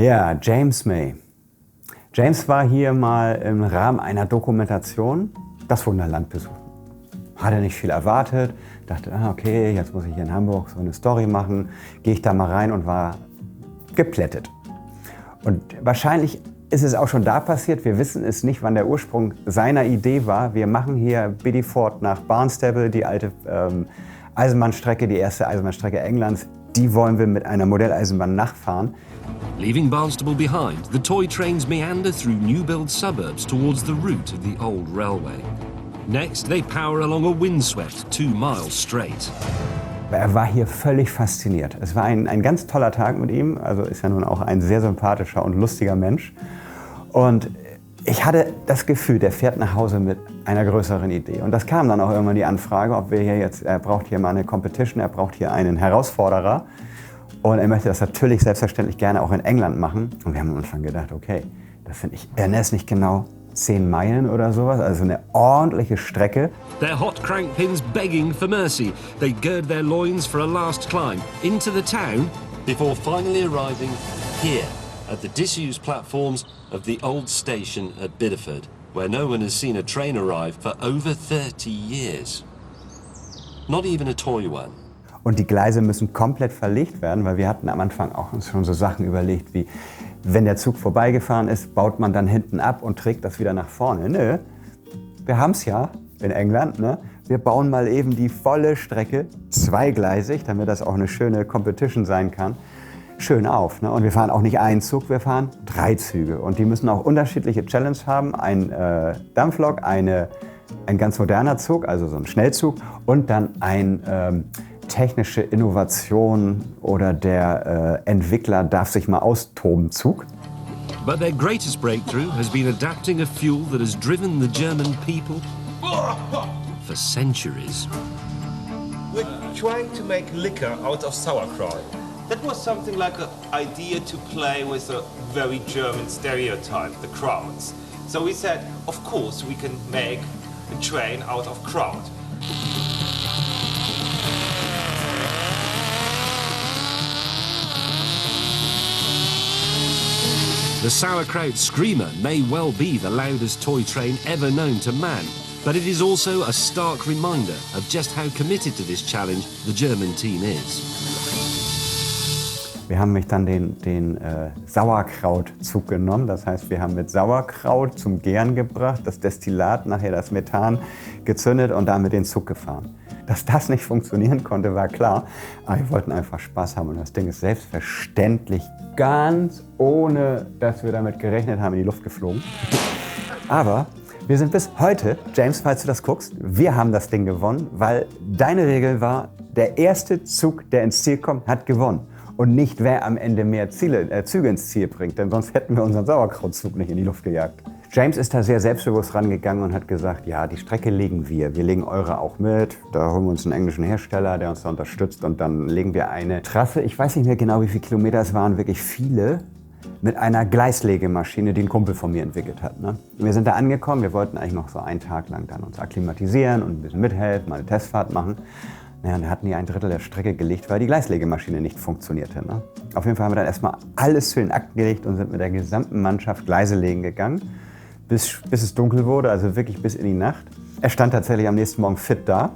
Ja, James May. James war hier mal im Rahmen einer Dokumentation das Wunderland besuchen. Hatte nicht viel erwartet, dachte, okay, jetzt muss ich hier in Hamburg so eine Story machen. Gehe ich da mal rein und war geplättet. Und wahrscheinlich ist es auch schon da passiert. Wir wissen es nicht, wann der Ursprung seiner Idee war. Wir machen hier Bideford nach Barnstaple, die alte Eisenbahnstrecke, die erste Eisenbahnstrecke Englands. Die wollen wir mit einer Modelleisenbahn nachfahren. Leaving Barnstaple behind, the toy trains meander through new-build suburbs towards the route of the old railway. Next, they power along a windswept 2 miles straight. Er war hier völlig fasziniert. Es war ein ganz toller Tag mit ihm. Also ist ja nun auch ein sehr sympathischer und lustiger Mensch. Und ich hatte das Gefühl, der fährt nach Hause mit einer größeren Idee. Und das kam dann auch irgendwann die Anfrage, ob wir hier jetzt, er braucht hier mal eine Competition, er braucht hier einen Herausforderer. Und er möchte das natürlich selbstverständlich gerne auch in England machen. Und wir haben uns dann gedacht, okay, das sind nicht genau 10 Meilen oder sowas, also eine ordentliche Strecke. Their hot crank pins begging for mercy. They gird their loins for a last climb into the town before finally arriving here at the disused platforms of the old station at Bideford, where no one has seen a train arrive for over 30 years. Not even a toy one. Und die Gleise müssen komplett verlegt werden, weil wir hatten am Anfang auch uns schon so Sachen überlegt wie, wenn der Zug vorbeigefahren ist, baut man dann hinten ab und trägt das wieder nach vorne. Nö, wir haben es ja in England. Ne? Wir bauen mal eben die volle Strecke, zweigleisig, damit das auch eine schöne Competition sein kann, schön auf. Ne? Und wir fahren auch nicht einen Zug, wir fahren 3 Züge. Und die müssen auch unterschiedliche Challenges haben. Ein Dampflok, ein ganz moderner Zug, also so ein Schnellzug und dann ein technische Innovation oder der Entwickler darf sich mal austoben Zug. But their greatest breakthrough has been adapting a fuel that has driven the German people for centuries. We're trying to make liquor out of sauerkraut. That was something like an idea to play with a very German stereotype, the crowds. So we said, of course, we can make a train out of kraut. The sauerkraut screamer may well be the loudest toy train ever known to man, but it is also a stark reminder of just how committed to this challenge the German team is. Wir haben mich dann den Sauerkrautzug genommen. Das heißt, wir haben mit Sauerkraut zum Gären gebracht, das Destillat, nachher das Methan gezündet und damit den Zug gefahren. Dass das nicht funktionieren konnte, war klar. Aber wir wollten einfach Spaß haben und das Ding ist selbstverständlich ganz ohne, dass wir damit gerechnet haben, in die Luft geflogen. Aber wir sind bis heute, James, falls du das guckst, wir haben das Ding gewonnen, weil deine Regel war, der erste Zug, der ins Ziel kommt, hat gewonnen. Und nicht, wer am Ende mehr Züge ins Ziel bringt, denn sonst hätten wir unseren Sauerkrautzug nicht in die Luft gejagt. James ist da sehr selbstbewusst rangegangen und hat gesagt, ja, die Strecke legen wir legen eure auch mit, da holen wir uns einen englischen Hersteller, der uns da unterstützt und dann legen wir eine Trasse, ich weiß nicht mehr genau, wie viele Kilometer es waren, wirklich viele, mit einer Gleislegemaschine, die ein Kumpel von mir entwickelt hat. Ne? Wir sind da angekommen, wir wollten eigentlich noch so einen Tag lang dann uns akklimatisieren und ein bisschen mithelfen, mal eine Testfahrt machen. Naja, und da hatten die 1/3 der Strecke gelegt, weil die Gleislegemaschine nicht funktionierte. Ne? Auf jeden Fall haben wir dann erstmal alles zu den Akten gelegt und sind mit der gesamten Mannschaft Gleise legen gegangen, bis es dunkel wurde, also wirklich bis in die Nacht. Er stand tatsächlich am nächsten Morgen fit da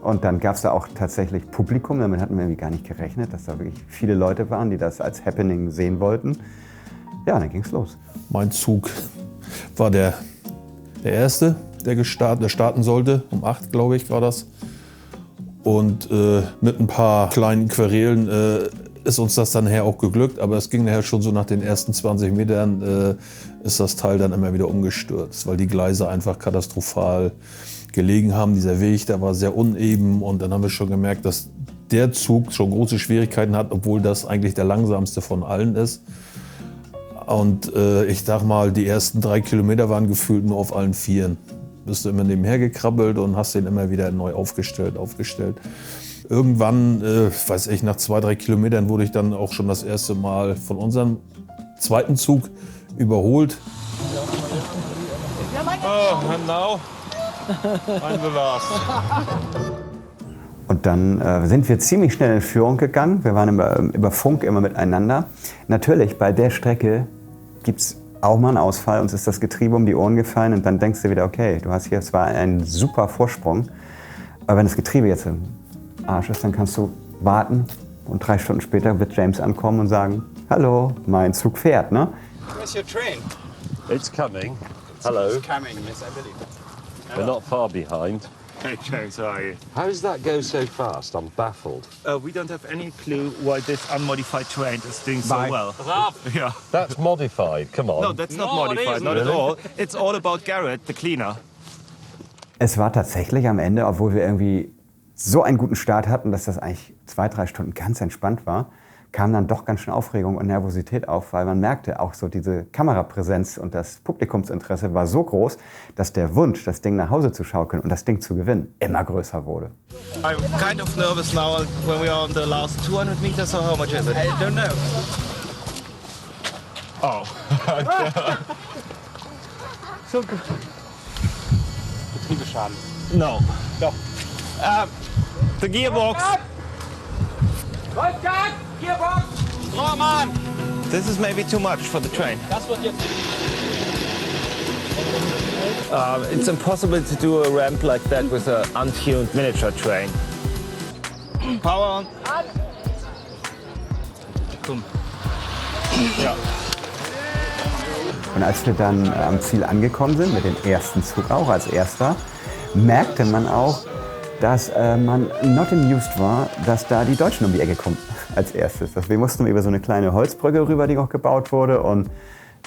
und dann gab es da auch tatsächlich Publikum. Damit hatten wir irgendwie gar nicht gerechnet, dass da wirklich viele Leute waren, die das als Happening sehen wollten. Ja, dann ging's los. Mein Zug war der erste, der starten sollte. Um 8, glaube ich, war das. Und mit ein paar kleinen Querelen ist uns das dann nachher auch geglückt. Aber es ging nachher schon so nach den ersten 20 Metern ist das Teil dann immer wieder umgestürzt, weil die Gleise einfach katastrophal gelegen haben. Dieser Weg, der war sehr uneben und dann haben wir schon gemerkt, dass der Zug schon große Schwierigkeiten hat, obwohl das eigentlich der langsamste von allen ist. Und ich sag mal, die ersten 3 Kilometer waren gefühlt nur auf allen Vieren. Bist du immer nebenher gekrabbelt und hast den immer wieder neu aufgestellt. Irgendwann, weiß ich, nach 2, 3 Kilometern wurde ich dann auch schon das erste Mal von unserem zweiten Zug überholt. Oh, and now I'm the last. Und dann sind wir ziemlich schnell in Führung gegangen. Wir waren über Funk immer miteinander. Natürlich, bei der Strecke gibt es auch mal einen Ausfall. Uns ist das Getriebe um die Ohren gefallen und dann denkst du wieder, okay, du hast hier zwar einen super Vorsprung, aber wenn das Getriebe jetzt im Arsch ist, dann kannst du warten und 3 Stunden später wird James ankommen und sagen, hallo, mein Zug fährt, ne? Where's your train? It's coming. Hello. It's coming, yes, I believe. We're not far behind. Hey, James, how are you? How does that go so fast? I'm baffled. We don't have any clue why this unmodified train is doing so well. Yeah. That's modified. Come on. No, that's not modified, not at all. It's all about Garrett, the cleaner. Es war tatsächlich am Ende, obwohl wir irgendwie so einen guten Start hatten, dass das eigentlich 2-3 Stunden ganz entspannt war, kam dann doch ganz schön Aufregung und Nervosität auf, weil man merkte auch so diese Kamerapräsenz und das Publikumsinteresse war so groß, dass der Wunsch, das Ding nach Hause zu schaukeln und das Ding zu gewinnen, immer größer wurde. I'm kind of nervous now when we are on the last 200 meters, so how much is it? I don't know. Oh. So good. Getriebeschaden. No. Doch. The gearbox. Wolfgang! Gearbox! Roman! This is maybe too much for the train. Das wird jetzt... It's impossible to do a ramp like that with an untuned miniature train. Power on. Komm. Ja. Und als wir dann am Ziel angekommen sind, mit dem ersten Zug auch als erster, merkte man auch, dass man not amused war, dass da die Deutschen um die Ecke kommen als erstes. Wir mussten über so eine kleine Holzbrücke rüber, die auch gebaut wurde und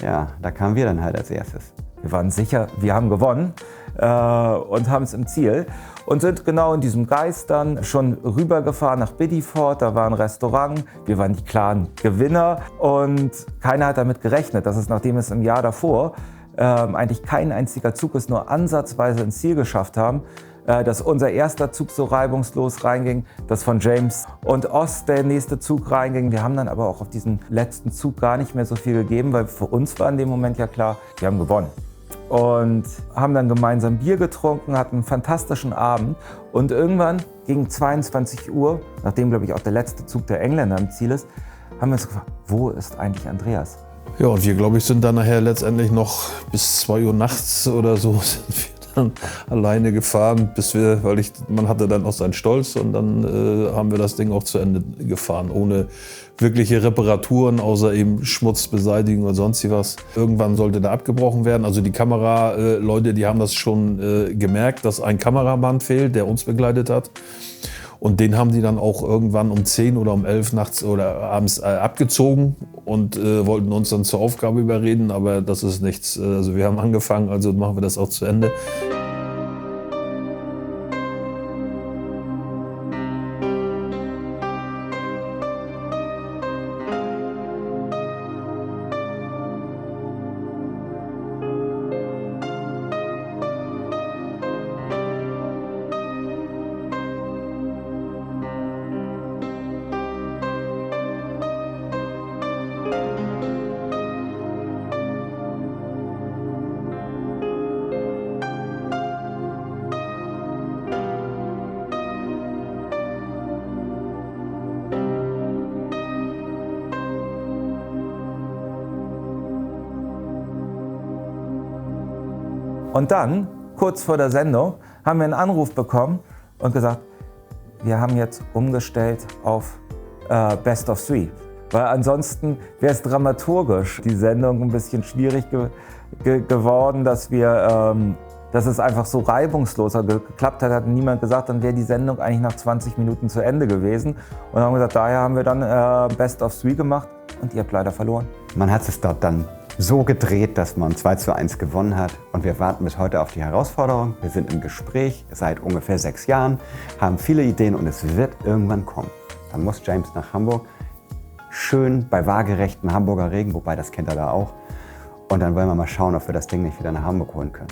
ja, da kamen wir dann halt als erstes. Wir waren sicher, wir haben gewonnen und haben es im Ziel und sind genau in diesem Geist dann schon rübergefahren nach Biddeford. Da war ein Restaurant, wir waren die klaren Gewinner und keiner hat damit gerechnet, dass es, nachdem es im Jahr davor eigentlich kein einziger Zug es nur ansatzweise ins Ziel geschafft haben, dass unser erster Zug so reibungslos reinging, dass von James und Ost der nächste Zug reinging. Wir haben dann aber auch auf diesen letzten Zug gar nicht mehr so viel gegeben, weil für uns war in dem Moment ja klar, wir haben gewonnen. Und haben dann gemeinsam Bier getrunken, hatten einen fantastischen Abend und irgendwann gegen 22 Uhr, nachdem glaube ich auch der letzte Zug der Engländer im Ziel ist, haben wir uns gefragt, wo ist eigentlich Andreas? Ja, und wir, glaube ich, sind dann nachher letztendlich noch bis 2 Uhr nachts oder so sind wir dann alleine gefahren, man hatte dann auch seinen Stolz und dann haben wir das Ding auch zu Ende gefahren, ohne wirkliche Reparaturen, außer eben Schmutzbeseitigung oder sonst was. Irgendwann sollte da abgebrochen werden. Also die Kameraleute, die haben das schon gemerkt, dass ein Kameramann fehlt, der uns begleitet hat. Und den haben die dann auch irgendwann um 10 oder um 11 nachts oder abends abgezogen und wollten uns dann zur Aufgabe überreden, aber das ist nichts. Also wir haben angefangen, also machen wir das auch zu Ende. Und dann, kurz vor der Sendung, haben wir einen Anruf bekommen und gesagt, wir haben jetzt umgestellt auf Best of Three. Weil ansonsten wäre es dramaturgisch die Sendung ein bisschen schwierig geworden, dass es einfach so reibungslos geklappt hat, hat niemand gesagt, dann wäre die Sendung eigentlich nach 20 Minuten zu Ende gewesen. Und haben gesagt, daher haben wir dann Best of Three gemacht und ihr habt leider verloren. Man hat es dort dann so gedreht, dass man 2:1 gewonnen hat. Und wir warten bis heute auf die Herausforderung. Wir sind im Gespräch seit ungefähr 6 Jahren, haben viele Ideen und es wird irgendwann kommen. Dann muss James nach Hamburg, schön bei waagerechten Hamburger Regen, wobei das kennt er da auch. Und dann wollen wir mal schauen, ob wir das Ding nicht wieder nach Hamburg holen können.